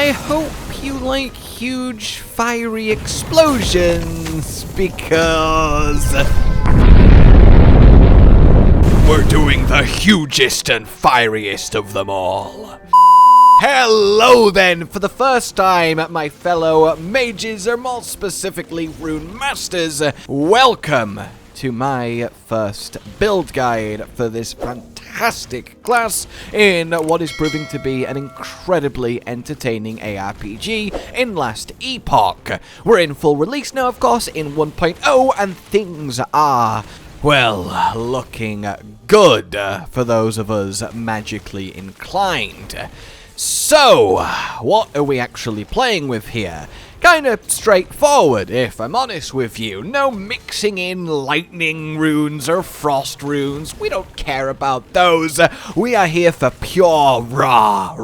I hope you like huge fiery explosions, because we're doing the hugest and fieriest of them all. Hello then, for the first time, my fellow mages, or more specifically Runemasters, welcome to my first build guide for this fantastic class in what is proving to be an incredibly entertaining ARPG in Last Epoch. We're in full release now, of course, in 1.0, and things are, well, looking good for those of us magically inclined. So, what are we actually playing with here? Kinda straightforward, if I'm honest with you. No mixing in lightning runes or frost runes. We don't care about those. We are here for pure raw.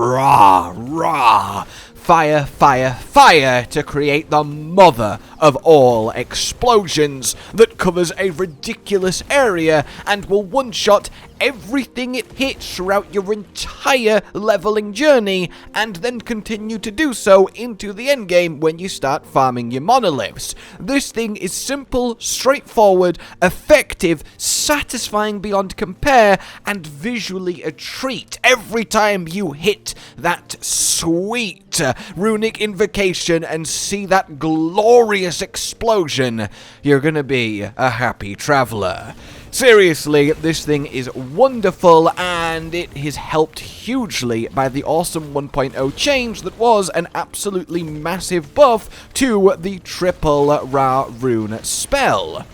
Fire, fire, fire to create the mother of all explosions that covers a ridiculous area and will one-shot everything it hits throughout your entire leveling journey, and then continue to do so into the endgame when you start farming your monoliths. This thing is simple, straightforward, effective, satisfying beyond compare, and visually a treat every time you hit that sweet runic invocation and see that glorious explosion. You're gonna be a happy traveler. Seriously, this thing is wonderful, and it is helped hugely by the awesome 1.0 change that was an absolutely massive buff to the triple Rah rune spell.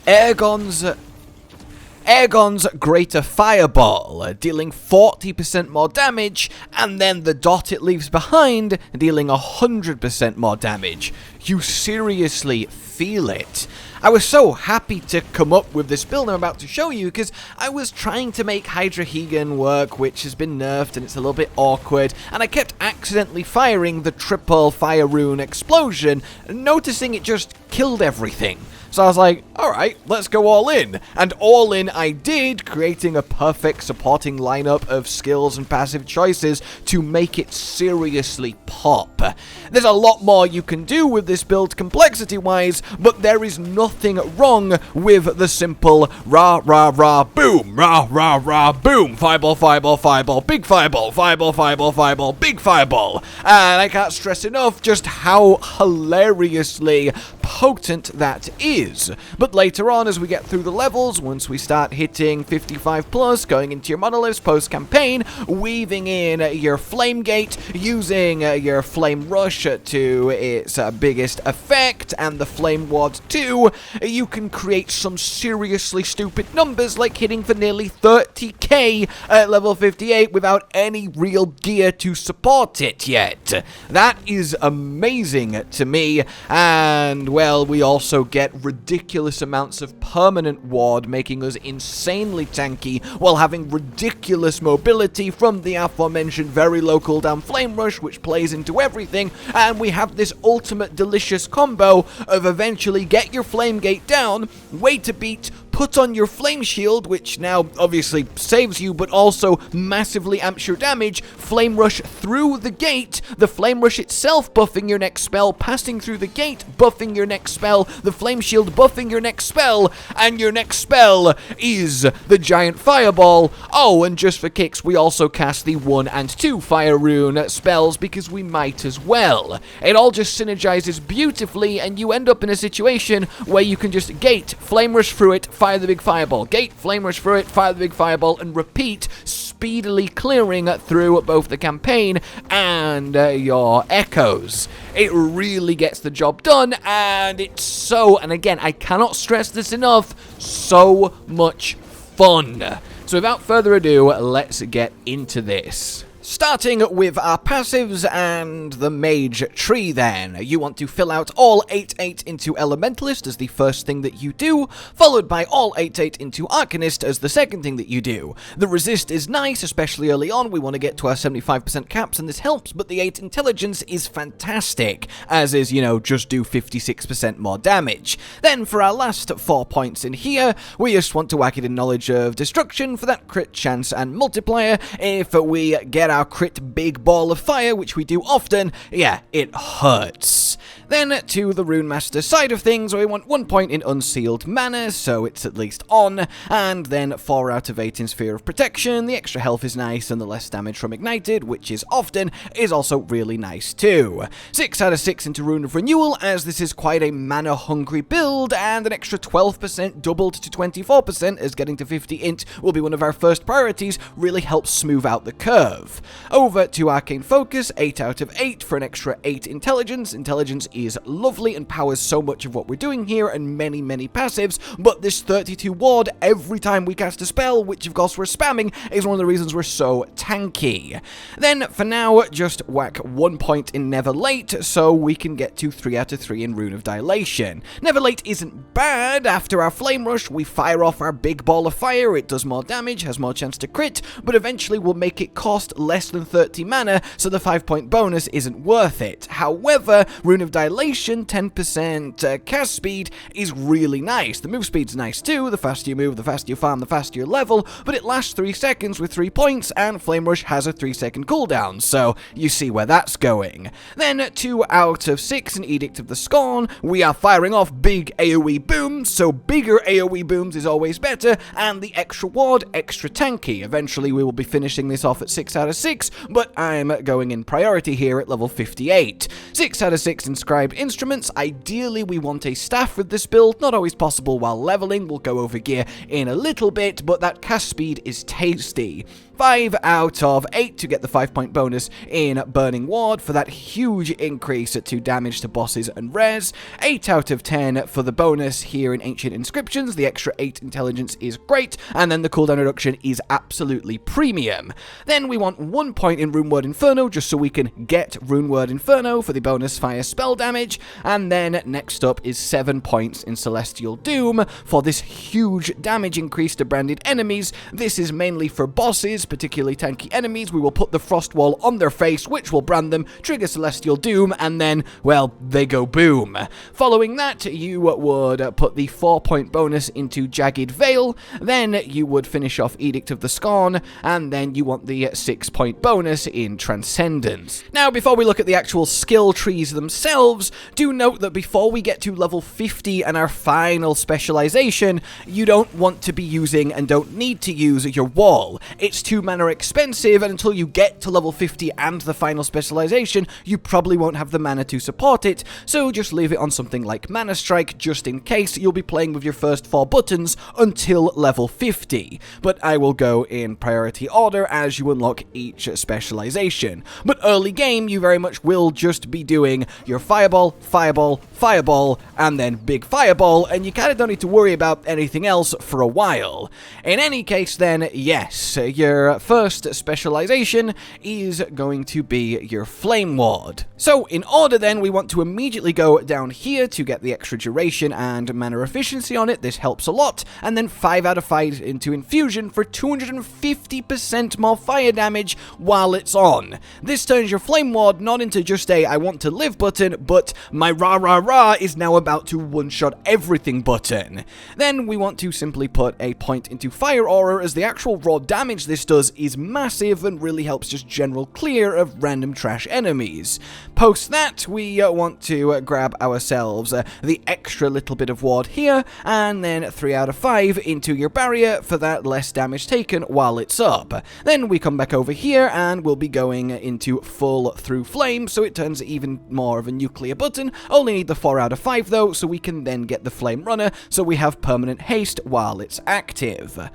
Aegon's Greater Fireball, dealing 40% more damage, and then the dot it leaves behind, dealing 100% more damage. You seriously feel it. I was so happy to come up with this build I'm about to show you, because I was trying to make Hydrahegan work, which has been nerfed and it's a little bit awkward, and I kept accidentally firing the triple fire rune explosion, noticing it just killed everything. So I was like, alright, let's go all in. And all in I did, creating a perfect supporting lineup of skills and passive choices to make it seriously pop. There's a lot more you can do with this build complexity-wise, but there is nothing wrong with the simple rah, rah, rah, boom, rah, rah, rah, boom, fireball, fireball, fireball, big fireball, fireball, fireball, fireball, big fireball. And I can't stress enough just how hilariously potent that is. But later on, as we get through the levels, once we start hitting 55 plus, going into your monoliths post-campaign, weaving in your flame gate, using your flame rush to its biggest effect, and the flame ward too, you can create some seriously stupid numbers, like hitting for nearly 30k at level 58 without any real gear to support it yet. That is amazing to me, and well, we also get ridiculous amounts of permanent ward, making us insanely tanky while having ridiculous mobility from the aforementioned very low cooldown flame rush, which plays into everything, and we have this ultimate delicious combo of eventually get your flame gate down, wait a beat, put on your flame shield, which now obviously saves you, but also massively amps your damage, flame rush through the gate, the flame rush itself buffing your next spell, passing through the gate, buffing your next spell, the flame shield buffing your next spell, and your next spell is the giant fireball. Oh, and just for kicks, we also cast the 1 and 2 fire rune spells, because we might as well. It all just synergizes beautifully, and you end up in a situation where you can just gate, flame rush through it, fire the big fireball, gate, flame rush through it, fire the big fireball, and repeat, speedily clearing through both the campaign and your echoes. It really gets the job done, and it's so, and again, I cannot stress this enough, so much fun. So without further ado, let's get into this. Starting with our passives and the Mage tree then. You want to fill out all 8/8 into Elementalist as the first thing that you do, followed by all 8/8 into Arcanist as the second thing that you do. The resist is nice, especially early on. We want to get to our 75% caps and this helps, but the 8 intelligence is fantastic, as is, you know, just do 56% more damage. Then for our last 4 points in here, we just want to whack it in knowledge of destruction for that crit chance and multiplier if we get get our crit big ball of fire, which we do often, yeah, it hurts. Then to the Runemaster side of things, we want 1 point in Unsealed Mana, so it's at least on, and then 4 out of 8 in Sphere of Protection. The extra health is nice, and the less damage from Ignited, which is often, is also really nice too. 6 out of 6 into Rune of Renewal, as this is quite a mana-hungry build, and an extra 12% doubled to 24%, as getting to 50 int will be one of our first priorities, really helps smooth out the curve. Over to Arcane Focus, 8 out of 8 for an extra 8 Intelligence. Intelligence is lovely and powers so much of what we're doing here, and many passives, but this 32 ward every time we cast a spell, which of course we're spamming, is one of the reasons we're so tanky. Then, for now, just whack 1 point in Never Late, so we can get to 3 out of 3 in Rune of Dilation. Never Late isn't bad. After our Flame Rush, we fire off our big ball of fire, it does more damage, has more chance to crit, but eventually will make it cost less than 30 mana, so the 5-point bonus isn't worth it. However, Rune of Dilation, 10% cast speed, is really nice. The move speed's nice too, the faster you move, the faster you farm, the faster you level, but it lasts 3 seconds with 3 points, and Flame Rush has a 3-second cooldown, so you see where that's going. Then, 2 out of 6 in Edict of the Scorn, we are firing off big AoE booms, so bigger AoE booms is always better, and the extra ward, extra tanky. Eventually we will be finishing this off at 6 out of 6, but I'm going in priority here at level 58. 6 out of 6 Inscribed Instruments. Ideally we want a staff with this build, not always possible while leveling, we'll go over gear in a little bit, but that cast speed is tasty. 5 out of 8 to get the 5-point bonus in Burning Ward for that huge increase to damage to bosses and rares. 8 out of 10 for the bonus here in Ancient Inscriptions. The extra 8 intelligence is great, and then the cooldown reduction is absolutely premium. Then we want 1 point in Runeword Inferno, just so we can get Runeword Inferno for the bonus fire spell damage, and then next up is 7 points in Celestial Doom for this huge damage increase to branded enemies. This is mainly for bosses, particularly tanky enemies. We will put the Frost Wall on their face, which will brand them, trigger Celestial Doom, and then, well, they go boom. Following that, you would put the 4-point bonus into Jagged Veil, then you would finish off Edict of the Scorn, and then you want the 6-point bonus in Transcendence. Now, before we look at the actual skill trees themselves, do note that before we get to level 50 and our final specialization, you don't want to be using and don't need to use your wall. It's too mana expensive, and until you get to level 50 and the final specialization, you probably won't have the mana to support it, so just leave it on something like Mana Strike, just in case. You'll be playing with your first 4 buttons until level 50, but I will go in priority order as you unlock each specialization. But early game, you very much will just be doing your Fireball, Fireball, Fireball, and then Big Fireball, and you kind of don't need to worry about anything else for a while. In any case then, yes, your first specialization is going to be your Flame Ward. So in order then, we want to immediately go down here to get the extra duration and mana efficiency on it. This helps a lot. And then 5 out of 5 into Infusion for 250% more fire damage while it's on. This turns your Flame Ward not into just a I want to live button, but my rah rah rah is now about to one-shot everything button. Then we want to simply put a point into Fire Aura, as the actual raw damage this does is massive and really helps just general clear of random trash enemies. Post that, we want to grab ourselves the extra little bit of ward here, and then 3 out of 5 into your barrier for that less damage taken while it's up. Then we come back over here and we'll be going into full through flame, so it turns even more of a nuclear button. Only need the 4 out of 5 though, so we can then get the flame runner, so we have permanent haste while it's active.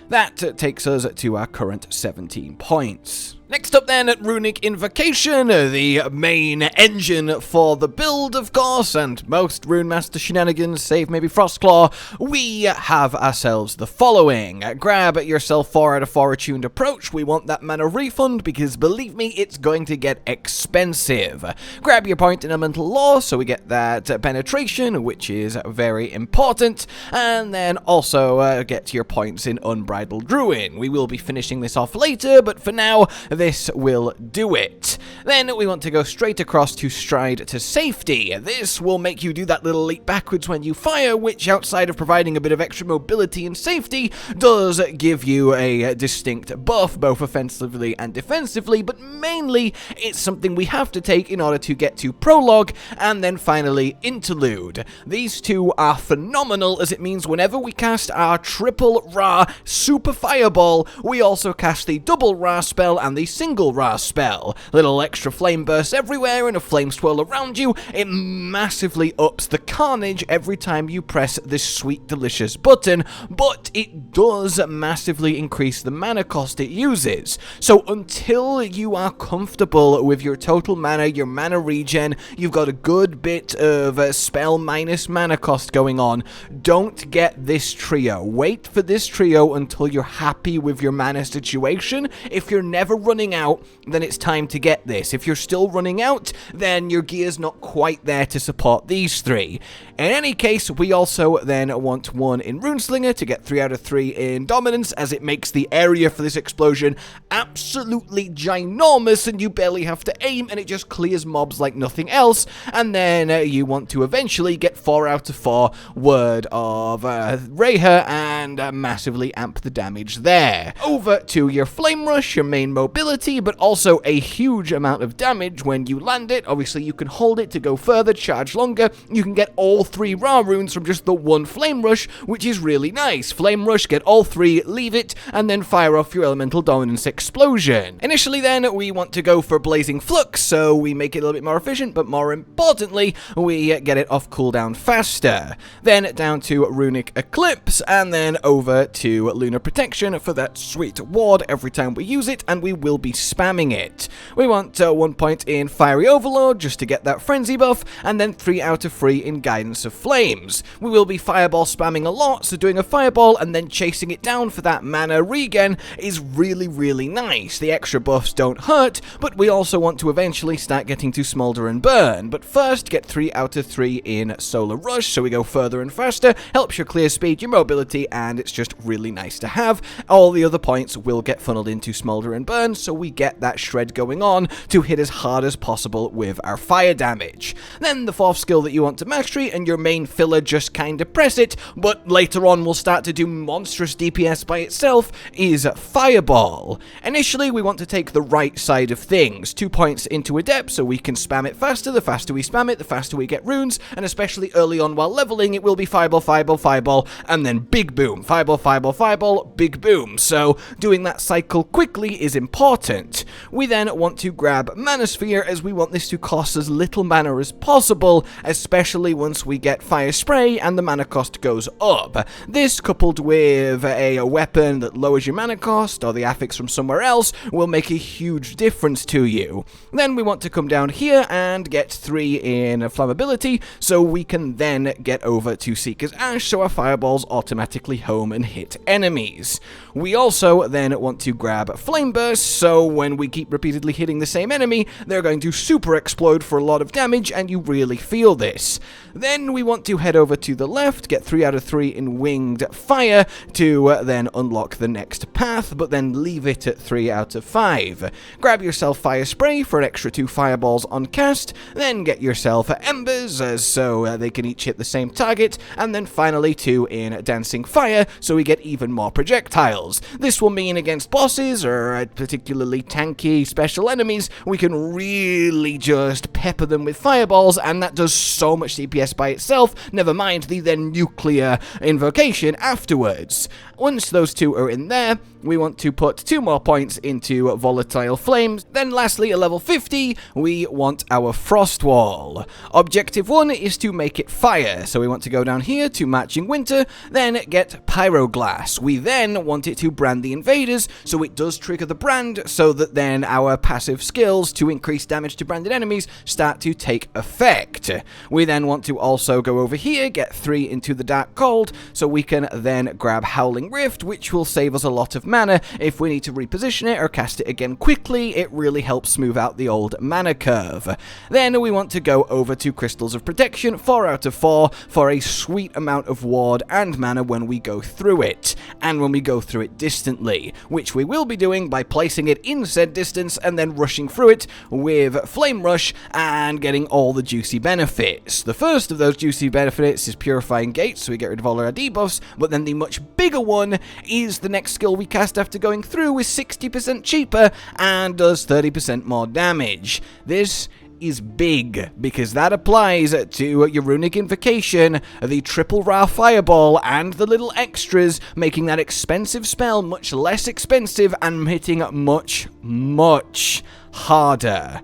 That takes us to our current 17 points. Next up then, at Runic Invocation, the main engine for the build, of course, and most Runemaster shenanigans, save maybe Frostclaw, we have ourselves the following. Grab yourself 4 out of 4 Attuned Approach. We want that mana refund, because believe me, it's going to get expensive. Grab your point in Elemental Law, so we get that penetration, which is very important, and then also get your points in Unbridled Druid. We will be finishing this off later, but for now, this will do it. Then we want to go straight across to Stride to Safety. This will make you do that little leap backwards when you fire, which outside of providing a bit of extra mobility and safety, does give you a distinct buff, both offensively and defensively, but mainly it's something we have to take in order to get to Prologue, and then finally Interlude. These two are phenomenal, as it means whenever we cast our triple Rah super fireball, we also cast the double Rah spell and the single Rah spell. Little extra flame bursts everywhere and a flame swirl around you. It massively ups the carnage every time you press this sweet delicious button, but it does massively increase the mana cost it uses. So until you are comfortable with your total mana, your mana regen, you've got a good bit of spell minus mana cost going on, don't get this trio. Wait for this trio until you're happy with your mana situation. If you're never running out, then it's time to get this. If you're still running out, then your gear's not quite there to support these three. In any case, we also then want one in Runeslinger to get 3 out of 3 in Dominance, as it makes the area for this explosion absolutely ginormous and you barely have to aim and it just clears mobs like nothing else. And then you want to eventually get 4 out of 4 Word of Rayher and massively amp the damage there. Over to your Flame Rush, your main mobility, but also a huge amount of damage when you land it. Obviously you can hold it to go further, charge longer. You can get all 3 Rah runes from just the one Flame Rush, which is really nice. Flame Rush, get all 3, leave it, and then fire off your Elemental Dominance explosion. Initially then, we want to go for Blazing Flux, so we make it a little bit more efficient, but more importantly, we get it off cooldown faster. Then down to Runic Eclipse, and then over to Lunar Protection for that sweet ward every time we use it, and we will be spamming it. We want 1 point in Fiery Overlord, just to get that Frenzy buff, and then 3 out of 3 in Guidance of Flames. We will be Fireball spamming a lot, so doing a Fireball and then chasing it down for that mana regen is really nice. The extra buffs don't hurt, but we also want to eventually start getting to Smolder and Burn. But first, get 3 out of 3 in Solar Rush, so we go further and faster, helps your clear speed, your mobility, and it's just really nice to have. All the other points will get funneled into Smolder and Burn, so we get that shred going on to hit as hard as possible with our fire damage. Then the 4th skill that you want to mastery, and your main filler, just kinda press it, but later on will start to do monstrous DPS by itself, is Fireball. Initially, we want to take the right side of things. 2 points into Adept, so we can spam it faster. The faster we spam it, the faster we get runes, and especially early on while leveling, it will be Fireball, Fireball, Fireball, and then Big Boom. Fireball, Fireball, Fireball, Big Boom. So doing that cycle quickly is important. We then want to grab Mana Sphere, as we want this to cost as little mana as possible, especially once we get Fire Spray and the mana cost goes up. This, coupled with a weapon that lowers your mana cost, or the affix from somewhere else, will make a huge difference to you. Then we want to come down here and get 3 in Flammability, so we can then get over to Seeker's Ash, so our fireballs automatically home and hit enemies. We also then want to grab Flame Burst, so when we keep repeatedly hitting the same enemy, they're going to super explode for a lot of damage, and you really feel this. Then we want to head over to the left, get 3 out of 3 in Winged Fire to then unlock the next path, but then leave it at 3 out of 5. Grab yourself Fire Spray for an extra 2 fireballs on cast, then get yourself Embers, so they can each hit the same target, and then finally 2 in Dancing Fire, so we get even more projectiles. This will mean against bosses, or particularly tanky special enemies, we can really just pepper them with fireballs, and that does so much DPS by itself, never mind the then nuclear invocation afterwards. Once those 2 are in there, we want to put 2 more points into Volatile Flames. Then lastly, at level 50, we want our Frost Wall. Objective 1 is to make it fire, so we want to go down here to Marching Winter, then get Pyroglass. We then want it to brand the invaders, so it does trigger the brand, so that then our passive skills to increase damage to branded enemies start to take effect. We then want to also go over here, get 3 into the Dark Cold, so we can then grab Howling Rift, which will save us a lot of mana if we need to reposition it or cast it again quickly. It really helps smooth out the old mana curve. Then we want to go over to Crystals of Protection, 4 out of 4, for a sweet amount of ward and mana when we go through it, and when we go through it distantly, which we will be doing by placing it in said distance and then rushing going through it with Flame Rush and getting all the juicy benefits. The first of those juicy benefits is Purifying Gates, so we get rid of all our debuffs, but then the much bigger one is the next skill we cast after going through is 60% cheaper and does 30% more damage. This is big, because that applies to your runic invocation, the triple Rah fireball, and the little extras, making that expensive spell much less expensive and hitting much, much harder.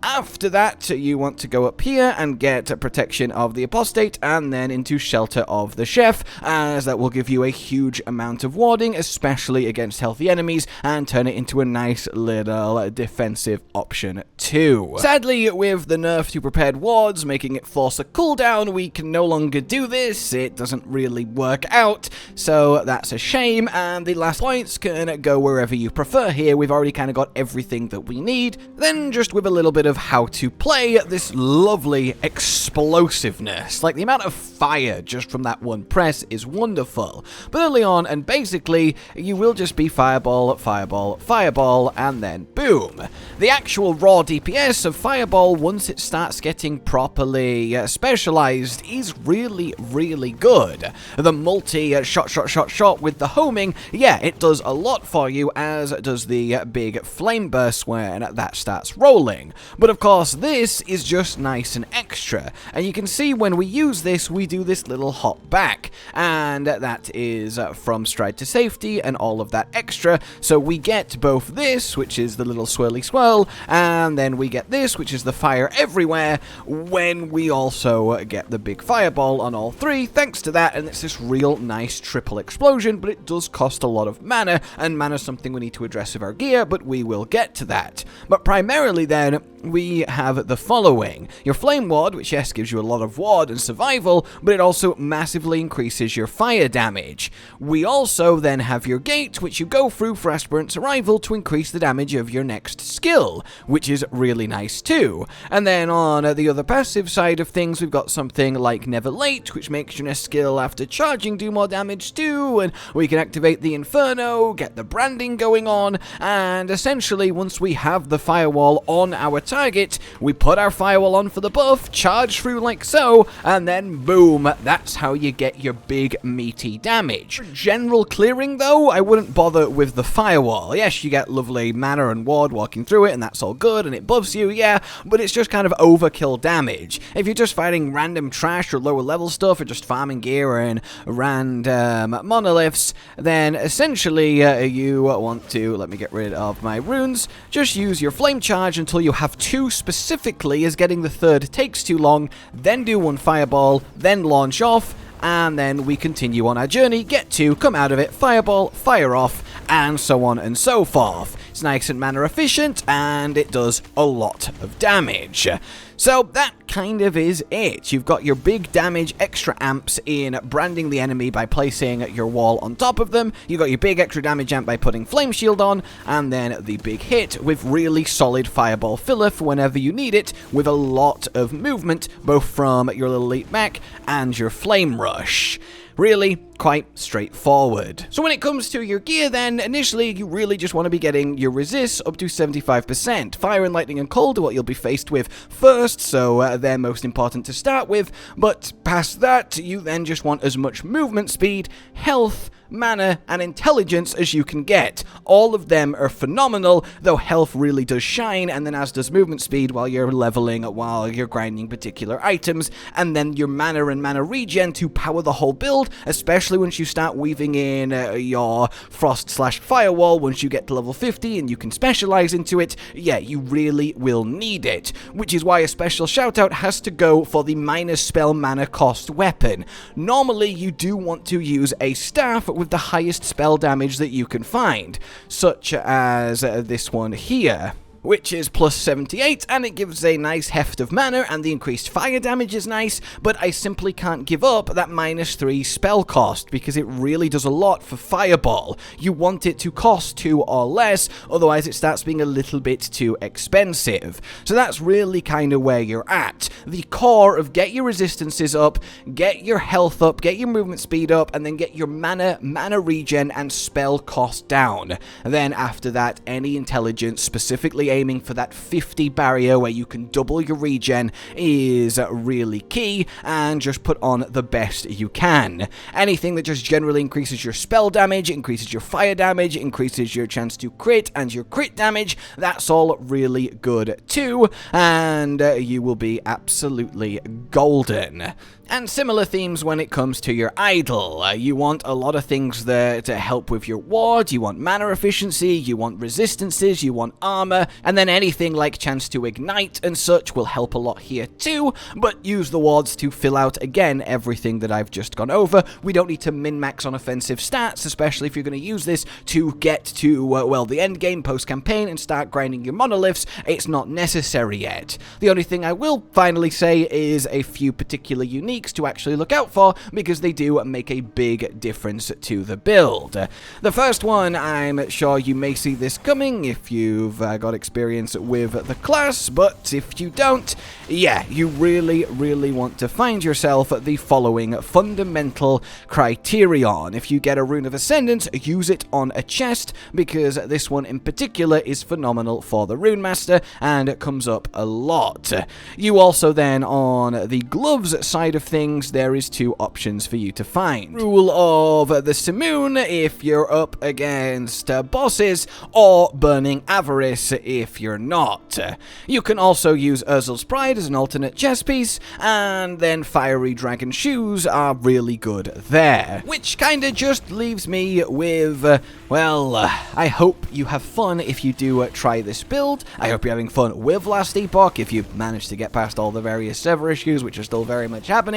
After that, you want to go up here and get Protection of the Apostate and then into Shelter of the Chef, as that will give you a huge amount of warding, especially against healthy enemies, and turn it into a nice little defensive option too. Sadly, with the nerf to Prepared Wards making it force a cooldown, we can no longer do this. It doesn't really work out, so that's a shame, and the last points can go wherever you prefer here. We've already kind of got everything that we need. Then just with a little bit of how to play, this lovely explosiveness. Like, the amount of fire just from that one press is wonderful. But early on, and basically, you will just be fireball, fireball, fireball, and then boom. The actual raw DPS of fireball, once it starts getting properly specialized, is really, really good. The multi-shot with the homing, yeah, it does a lot for you, as does the big flame burst when that starts rolling. But of course, this is just nice and extra, and you can see when we use this, we do this little hop back, and that is from stride to safety and all of that extra. So we get both this, which is the little swirly swirl, and then we get this, which is the fire everywhere, when we also get the big fireball on all three, thanks to that, and it's this real nice triple explosion, but it does cost a lot of mana, and mana is something we need to address with our gear, but we will get to that. But primarily then, we have the following. Your Flame Ward, which yes, gives you a lot of ward and survival, but it also massively increases your fire damage. We also then have your Gate, which you go through for Aspirant's Arrival to increase the damage of your next skill, which is really nice too. And then on the other passive side of things, we've got something like Never Late, which makes your next skill after charging do more damage too, and we can activate the Inferno, get the branding going on, and essentially once we have the firewall on our target, we put our firewall on for the buff, charge through like so, and then boom, that's how you get your big meaty damage. For general clearing though, I wouldn't bother with the firewall. Yes, you get lovely mana and ward walking through it, and that's all good, and it buffs you, yeah, but it's just kind of overkill damage. If you're just fighting random trash or lower level stuff, or just farming gear and random monoliths, then essentially you want to, let me get rid of my runes, just use your flame charge until you have two specifically, as getting the third takes too long, then do one fireball, then launch off, and then we continue on our journey, get to, come out of it, fireball, fire off, and so on and so forth. It's nice and mana efficient, and it does a lot of damage. So that kind of is it. You've got your big damage extra amps in branding the enemy by placing your wall on top of them. You've got your big extra damage amp by putting Flame Shield on, and then the big hit with really solid fireball filler for whenever you need it, with a lot of movement, both from your little leap back and your Flame Rush. Really quite straightforward. So when it comes to your gear then, initially you really just want to be getting your resists up to 75%. Fire and lightning and cold are what you'll be faced with first, so they're most important to start with, but past that you then just want as much movement speed, health, mana, and intelligence as you can get. All of them are phenomenal, though health really does shine, and then as does movement speed while you're leveling, while you're grinding particular items, and then your mana and mana regen to power the whole build, especially once you start weaving in your frost/firewall. Once you get to level 50 and you can specialize into it, yeah, you really will need it, which is why a special shout out has to go for the minus spell mana cost weapon. Normally you do want to use a staff with the highest spell damage that you can find, such as this one here, which is plus 78, and it gives a nice heft of mana, and the increased fire damage is nice, but I simply can't give up that -3 spell cost, because it really does a lot for Fireball. You want it to cost 2 or less, otherwise it starts being a little bit too expensive. So that's really kind of where you're at. The core of get your resistances up, get your health up, get your movement speed up, and then get your mana regen, and spell cost down. Then after that, any intelligence, specifically aiming for that 50 barrier where you can double your regen is really key, and just put on the best you can. Anything that just generally increases your spell damage, increases your fire damage, increases your chance to crit and your crit damage, that's all really good too, and you will be absolutely golden. And similar themes when it comes to your idol. You want a lot of things there to help with your ward, you want mana efficiency, you want resistances, you want armor, and then anything like chance to ignite and such will help a lot here too, but use the wards to fill out, again, everything that I've just gone over. We don't need to min-max on offensive stats, especially if you're going to use this to get to, well, the end game post-campaign and start grinding your monoliths. It's not necessary yet. The only thing I will finally say is a few particular uniques to actually look out for, because they do make a big difference to the build. The first one, I'm sure you may see this coming if you've got experience with the class, but if you don't, yeah, you really want to find yourself the following fundamental criterion. If you get a Rune of Ascendance, use it on a chest, because this one in particular is phenomenal for the Runemaster, and it comes up a lot. You also then, on the gloves side of things, there is two options for you to find. Rule of the Simoon if you're up against bosses, or Burning Avarice if you're not. You can also use Urzel's Pride as an alternate chest piece, and then Fiery Dragon Shoes are really good there. Which kinda just leaves me with, well, I hope you have fun if you do try this build. I hope you're having fun with Last Epoch, if you've managed to get past all the various server issues, which are still very much happening.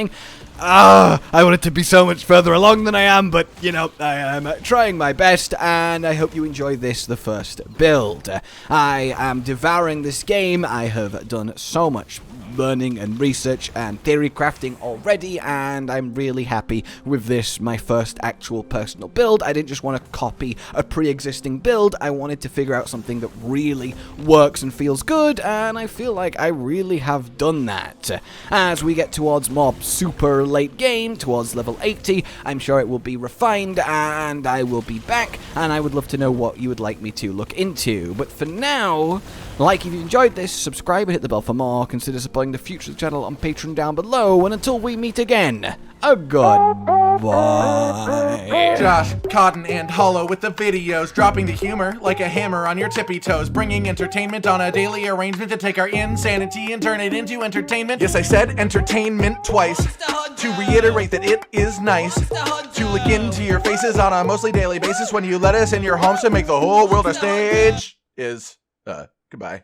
I want it to be so much further along than I am, but, you know, I am trying my best, and I hope you enjoy this, the first build. I am devouring this game. I have done so much learning and research and theory crafting already, and I'm really happy with this, my first actual personal build. I didn't just want to copy a pre-existing build, I wanted to figure out something that really works and feels good, and I feel like I really have done that. As we get towards more super late game, towards level 80, I'm sure it will be refined, and I will be back, and I would love to know what you would like me to look into. But for now, like if you enjoyed this, subscribe and hit the bell for more, consider supporting the future of the channel on Patreon down below, and until we meet again, a goodbye. Josh, Cotton, and Hollow with the videos, dropping the humor like a hammer on your tippy toes, bringing entertainment on a daily arrangement to take our insanity and turn it into entertainment. Yes, I said entertainment twice, to reiterate that it is nice to look into your faces on a mostly daily basis when you let us in your homes to make the whole world a stage. Goodbye.